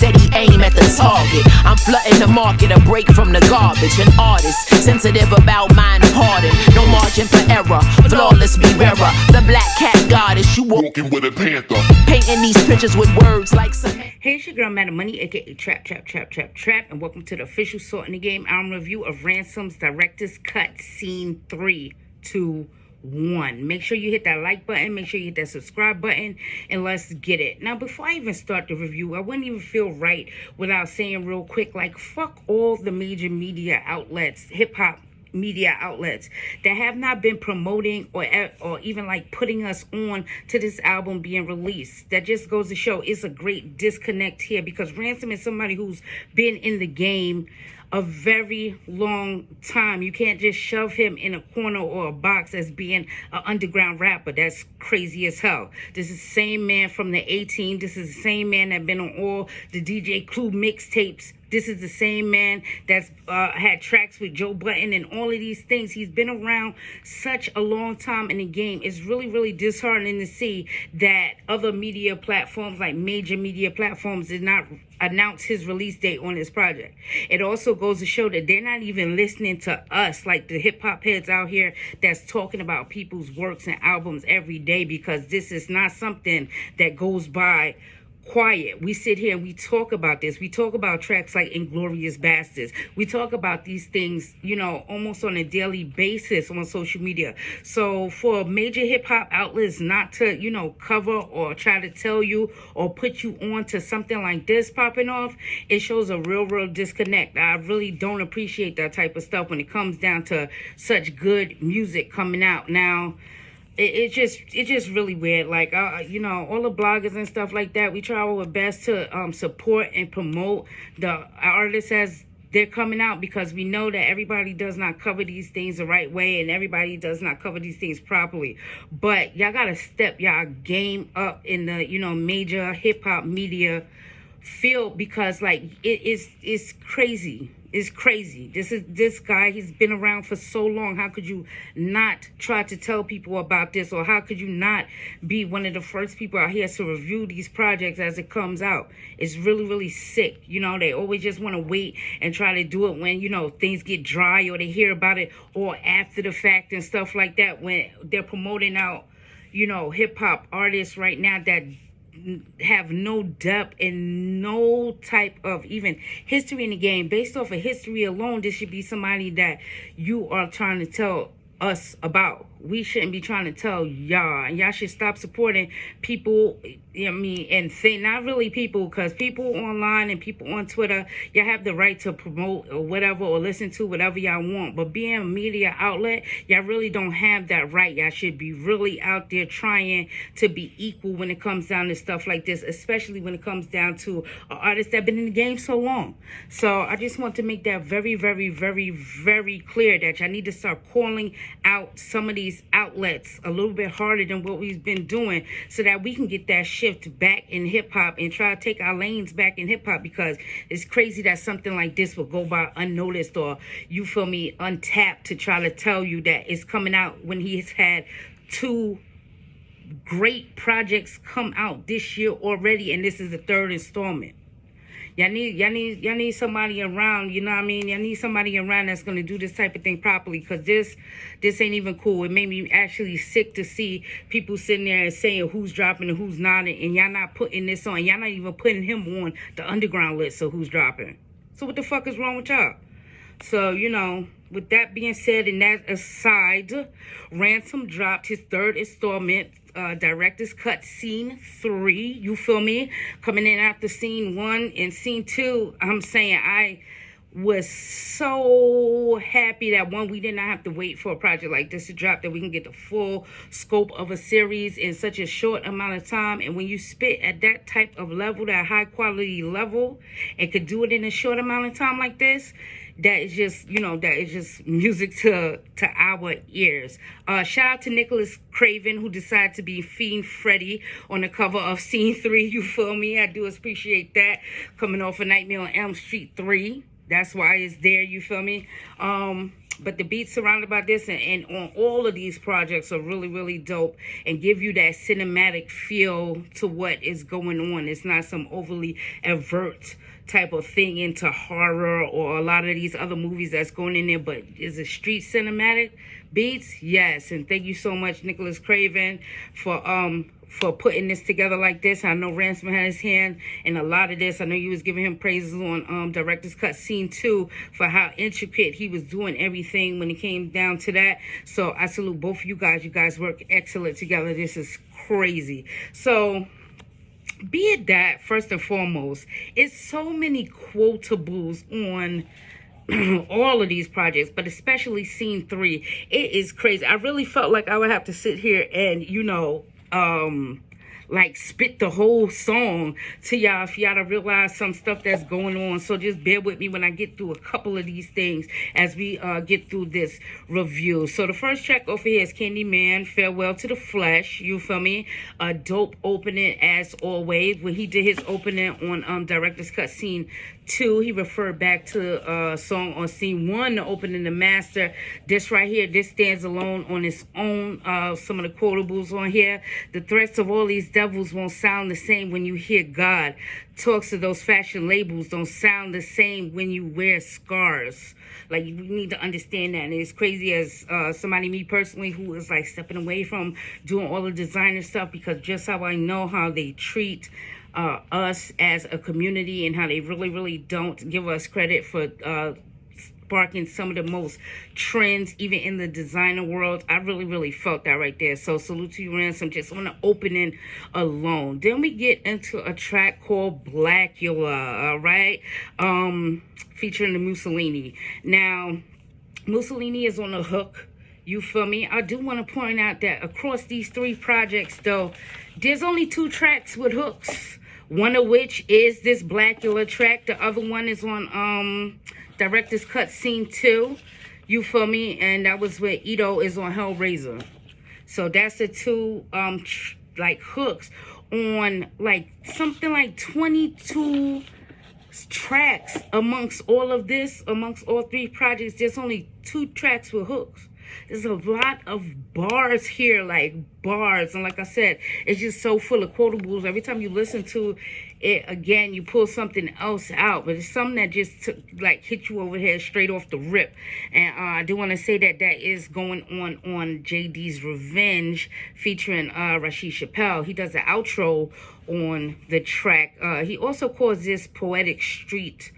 steady aim at the target. I'm flooding the market, a break from the garbage. An artist, sensitive about mind pardon. No margin for error, flawless be rarer. The black cat goddess, you walking with a panther. Painting these pictures with words like some. Hey, it's your girl, Madam Money, aka Trap, and welcome to the official Salt in the Game album review of Ransom's Director's Cut Scene 3, 2, 1. Make sure you hit that like button, make sure you hit that subscribe button, and let's get it. Now, before I even start the review, I wouldn't even feel right without saying real quick, like, fuck all the major media outlets, hip-hop media outlets that have not been promoting or even like putting us on to this album being released. That just goes to show it's a great disconnect here, because Ransom is somebody who's been in the game a very long time. You can't just shove him in a corner or a box as being an underground rapper. That's crazy as hell. This is the same man from the A-Team. This is the same man that been on all the DJ Clue mixtapes. This is the same man that's had tracks with Joe Budden and all of these things. He's been around such a long time in the game. It's really, really disheartening to see that other media platforms, like major media platforms, did not announce his release date on this project. It also goes to show that they're not even listening to us, like the hip-hop heads out here that's talking about people's works and albums every day, because this is not something that goes by quiet. We sit here and we talk about this. We talk about tracks like Inglorious Bastards. We talk about these things, you know, almost on a daily basis on social media. So for major hip-hop outlets not to, you know, cover or try to tell you or put you on to something like this popping off, it shows a real disconnect. I really don't appreciate that type of stuff when it comes down to such good music coming out. Now, it's just really weird. Like, you know, all the bloggers and stuff like that, we try our best to support and promote the artists as they're coming out, because we know that everybody does not cover these things the right way and everybody does not cover these things properly. But y'all gotta step y'all game up in the, you know, major hip-hop media field, because like it's crazy. It's crazy. This guy, he's been around for so long. How could you not try to tell people about this? Or how could you not be one of the first people out here to review these projects as it comes out? It's really sick. You know, they always just want to wait and try to do it when, you know, things get dry, or they hear about it or after the fact and stuff like that, when they're promoting out, you know, hip-hop artists right now that have no depth and no type of even history in the game. Based off of history alone, this should be somebody that you are trying to tell us about. We shouldn't be trying to tell y'all. And y'all should stop supporting people, I mean, and say, not really people, because people online and people on Twitter, y'all have the right to promote or whatever, or listen to whatever y'all want. But being a media outlet, y'all really don't have that right. Y'all should be really out there trying to be equal when it comes down to stuff like this, especially when it comes down to an artist that been in the game so long. So I just want to make that very clear, that y'all need to start calling out some of these outlets a little bit harder than what we've been doing, so that we can get that shift back in hip-hop and try to take our lanes back in hip-hop, because it's crazy that something like this will go by unnoticed, or, you feel me, untapped, to try to tell you that it's coming out when he's had 2 great projects come out this year already, and this is the 3rd installment. Y'all need somebody around, you know what I mean? Y'all need somebody around that's going to do this type of thing properly, because this ain't even cool. It made me actually sick to see people sitting there and saying who's dropping and who's not, and y'all not putting this on. Y'all not even putting him on the underground list of who's dropping. So what the fuck is wrong with y'all? So, you know, with that being said and that aside, Ransom dropped his 3rd installment, Director's Cut Scene 3, you feel me? Coming in after Scene 1 and Scene 2, I'm saying I was so happy that, one, we did not have to wait for a project like this to drop, that we can get the full scope of a series in such a short amount of time. And when you spit at that type of level, that high quality level, and could do it in a short amount of time like this, that is just, you know, that is just music to our ears. Shout out to Nicholas Craven, who decided to be Fiend Freddy on the cover of Scene 3, you feel me? I do appreciate that, coming off of Nightmare on Elm Street 3. That's why it's there, you feel me? But the beats surrounded by this and on all of these projects are really, really dope and give you that cinematic feel to what is going on. It's not some overly avert type of thing into horror or a lot of these other movies that's going in there, but is it street cinematic beats? Yes. And thank you so much, Nicholas Craven, for putting this together like this. I know Ransom had his hand in a lot of this. I know you was giving him praises on Director's Cut Scene 2 for how intricate he was doing everything when it came down to that. So I salute both of you guys. You guys work excellent together. This is crazy. So be it that, first and foremost, it's so many quotables on all of these projects, but especially Scene 3. It is crazy. I really felt like I would have to sit here and, like spit the whole song to y'all for y'all to realize some stuff that's going on. So just bear with me when I get through a couple of these things as we get through this review. So the first track over here is Candyman, Farewell to the Flesh. You feel me? A dope opening as always. When he did his opening on Director's Cut Scene 2, he referred back to a song on Scene 1, the opening, the master. This right here, this stands alone on its own. Some of the quotables on here. The threats of all these devils won't sound the same when you hear God. Talks of those fashion labels don't sound the same when you wear scars. Like, you need to understand that. And it's crazy as somebody, me personally, who is like stepping away from doing all the designer stuff, because just how I know how they treat us as a community and how they really, really don't give us credit for sparking some of the most trends, even in the designer world. I really, really felt that right there. So salute to you, Ransom, just on the opening alone. Then we get into a track called Blacula, all right? Featuring the Mussolini. Now, Mussolini is on the hook. You feel me? I do want to point out that across these 3 projects, though, there's only 2 tracks with hooks. One of which is this Blacula track. The other one is on Director's Cut Scene 2. You feel me? And that was where Ito is on Hellraiser. So that's the 2 like hooks on like something like 22 tracks amongst all of this, amongst all 3 projects. There's only 2 tracks with hooks. There's a lot of bars here, like bars. And like I said, it's just so full of quotables. Every time you listen to it again, you pull something else out. But it's something that just like hit you over here straight off the rip. And I do want to say that that is going on JD's Revenge featuring Rashid Chappelle. He does the outro on the track. He also calls this Poetic Street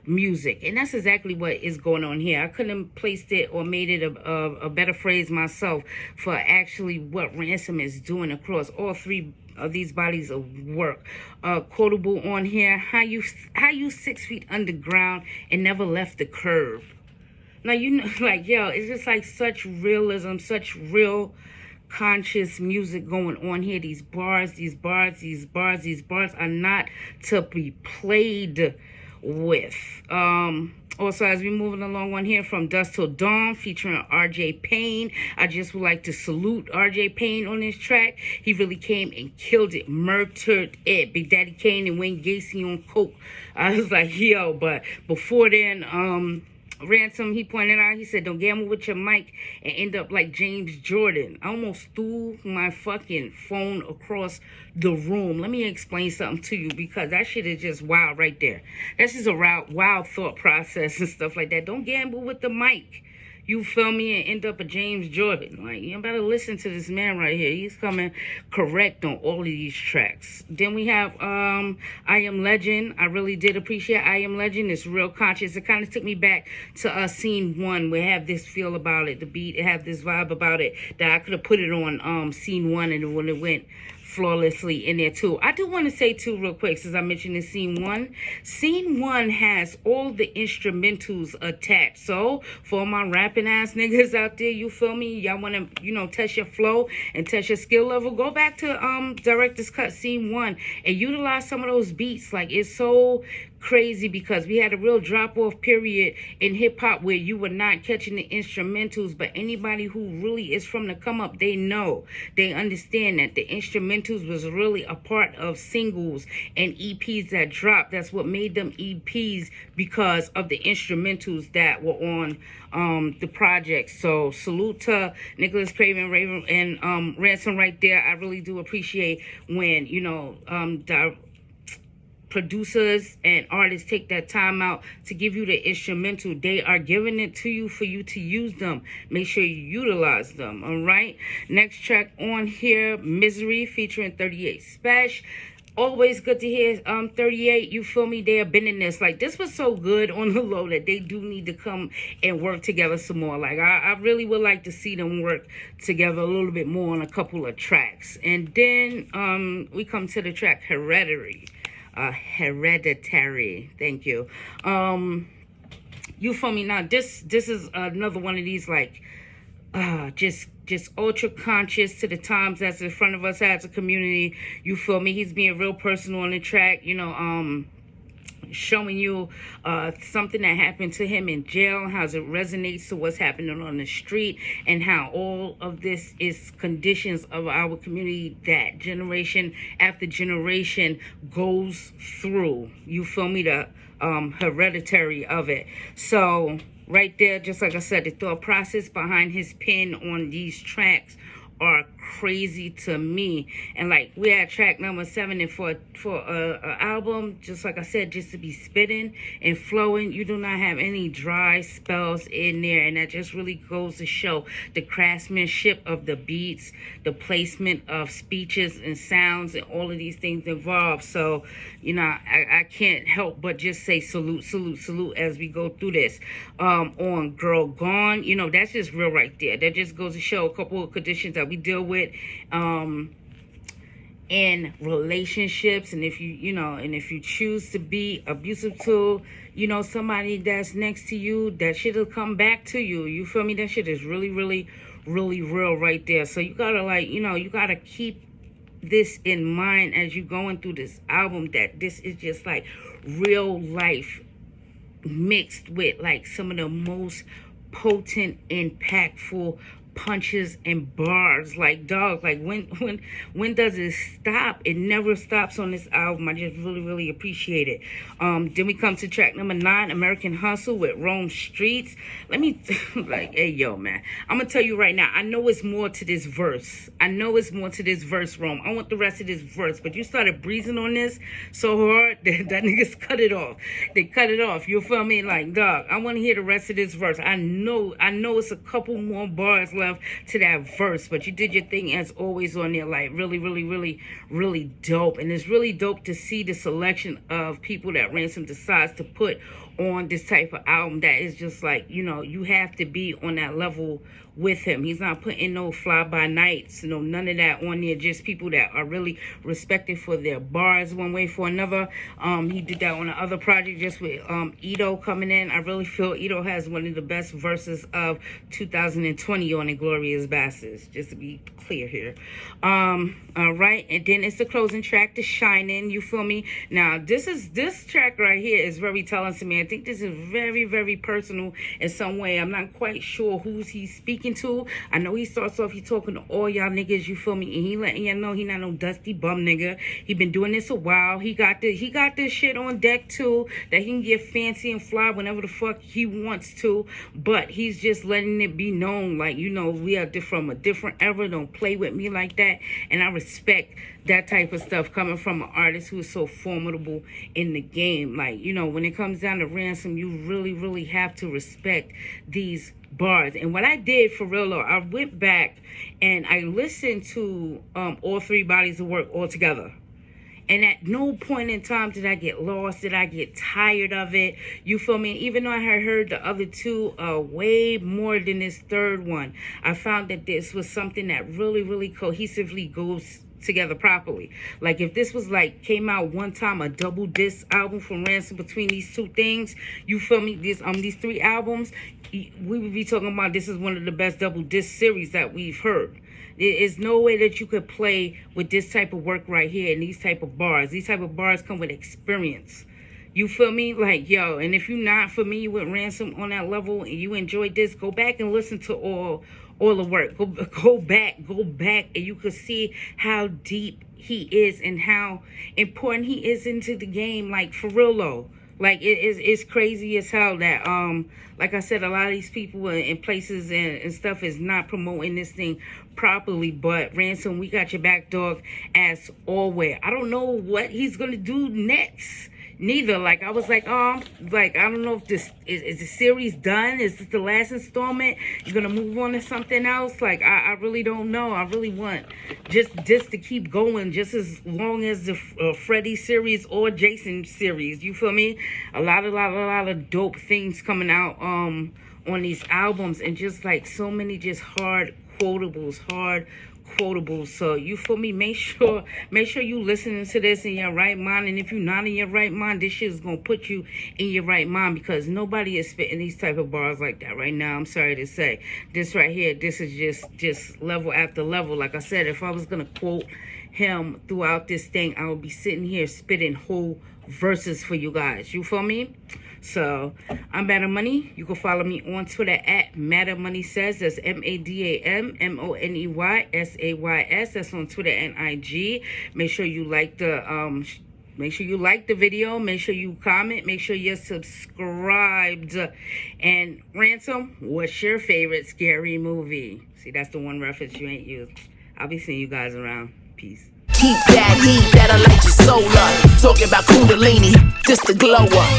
music, and that's exactly what is going on here. I couldn't have placed it or made it a better phrase myself for actually what Ransom is doing across all 3 of these bodies of work. Quotable on here: how you 6 feet underground and never left the curb. Now, you know, like, yo, it's just like such realism, such real conscious music going on here. These bars are not to be played with. Also, as we moving along on here, From Dusk Till Dawn featuring RJ Payne. I just would like to salute RJ Payne on this track. He really came and killed it, murdered it. Big Daddy Kane and Wayne Gacy on coke. I was like, yo, but before then, Ransom, he pointed out, he said, don't gamble with your mic and end up like James Jordan. I almost threw my fucking phone across the room. Let me explain something to you, because that shit is just wild right there. That's just a wild thought process and stuff like that. Don't gamble with the mic. You feel me? And end up a James Jordan. Like, you better listen to this man right here. He's coming correct on all of these tracks. Then we have I Am Legend. I really did appreciate I Am Legend. It's real conscious. It kind of took me back to Scene 1. We have this feel about it. The beat, it had this vibe about it that I could have put it on Scene 1, and when it went flawlessly in there too. I do want to say too real quick, since I mentioned in Scene 1 has all the instrumentals attached. So for my rapping ass niggas out there, you feel me, y'all want to test your flow and test your skill level, go back to Director's Cut Scene 1 and utilize some of those beats. Like, it's so crazy because we had a real drop-off period in hip-hop where you were not catching the instrumentals, but anybody who really is from the come-up, they know, they understand that the instrumentals instrumentals was really a part of singles and EPs that dropped. That's what made them EPs, because of the instrumentals that were on the project. So salute to Nicholas Craven, Raven, and Ransom right there. I really do appreciate when, the producers and artists take that time out to give you the instrumental. They are giving it to you for you to use them. Make sure you utilize them. All right, next track on here, Misery featuring 38 Special. Always good to hear 38, you feel me? They have been in this. Like, this was so good on the low that they do need to come and work together some more. Like, I really would like to see them work together a little bit more on a couple of tracks. And then we come to the track Hereditary. Thank you. You feel me? Now, this is another one of these, like, just ultra conscious to the times that's in front of us as a community. You feel me? He's being real personal on the track, showing you something that happened to him in jail, how it resonates to what's happening on the street, and how all of this is conditions of our community that generation after generation goes through. You feel me? The hereditary of it. So right there, just like I said, the thought process behind his pen on these tracks are crazy to me. And like, we're at track number 7, and for a album, just like I said, just to be spitting and flowing, you do not have any dry spells in there, and that just really goes to show the craftsmanship of the beats, the placement of speeches and sounds, and all of these things involved. So I can't help but just say salute as we go through this. On Girl Gone, that's just real right there. That just goes to show a couple of conditions that we deal with in relationships, and if you choose to be abusive to somebody that's next to you, that shit will come back to you. You feel me? That shit is really real right there. So you gotta you gotta keep this in mind as you going through this album, that this is just like real life mixed with like some of the most potent, impactful punches and bars. Like, dog, like when does it stop? It never stops on this album. I just really appreciate it. Then we come to track number 9, American Hustle with Rome Streets. Let me like, hey yo, man, I'm gonna tell you right now, I know it's more to this verse. Rome. I want the rest of this verse, but you started breezing on this so hard that niggas cut it off. They cut it off. You feel me? Like, dog, I want to hear the rest of this verse. I know it's a couple more bars left to that verse, but you did your thing as always on there. Like, really dope. And it's really dope to see the selection of people that Ransom decides to put on this type of album that is just like, you have to be on that level with him. He's not putting no fly-by-nights, none of that on there. Just people that are really respected for their bars one way for another. He did that on the other project just with Ito coming in. I really feel Ito has one of the best verses of 2020 on Inglorious Bastards, just to be clear here. All right, and then it's the closing track, The Shining. You feel me? Now, this track right here is very telling to me. I think this is very personal in some way. I'm not quite sure who's he's speaking to. I know he starts off, he talking to all y'all niggas, you feel me? And he letting y'all know he not no dusty bum nigga. He been doing this a while. He got this shit on deck too, that he can get fancy and fly whenever the fuck he wants to. But he's just letting it be known, like, we are from a different era. Don't play with me like that. And I respect that type of stuff coming from an artist who is so formidable in the game. Like, when it comes down to Ransom, you really have to respect these bars. And what I did for real though, I went back and I listened to all 3 bodies of work all together. And at no point in time did I get lost, did I get tired of it. You feel me? Even though I had heard the other 2 way more than this third one, I found that this was something that really cohesively goes together properly. Like, if this was like came out one time, a double disc album from Ransom between these 2 things, you feel me? These 3 albums, we would be talking about this is one of the best double disc series that we've heard. There is no way that you could play with this type of work right here and these type of bars. These type of bars come with experience. You feel me? Like, yo, and if you're not familiar with Ransom on that level and you enjoyed this, go back and listen to all the work. Go back, and you could see how deep he is and how important he is into the game. Like, for real though. Like, it's crazy as hell that like I said, a lot of these people in places and stuff is not promoting this thing properly. But Ransom, we got your back, dog, as always. I don't know what he's gonna do next. Neither. Like, I was like, like, I don't know if this is the series done. Is this the last installment? You're gonna move on to something else? Like, I really don't know. I really want just to keep going, just as long as the Freddy series or Jason series. You feel me? A lot of dope things coming out on these albums, and just like so many just hard quotables. So you feel me? Make sure you listening to this in your right mind. And if you're not in your right mind, this shit is gonna put you in your right mind, because nobody is spitting these type of bars like that right now. I'm sorry to say. This right here, this is just level after level. Like I said, if I was gonna quote him throughout this thing, I would be sitting here spitting whole verses for you guys. You feel me? So, I'm Madam Money. You can follow me on Twitter at Madam Money Says. That's MADAMMONEYSAYS. That's on Twitter and IG. Make sure you like the video. Make sure you comment. Make sure you're subscribed. And Ransom, what's your favorite scary movie? See, that's the one reference you ain't used. I'll be seeing you guys around. Peace. Keep that heat that'll light your soul up. Talking about Kundalini, just the glow up.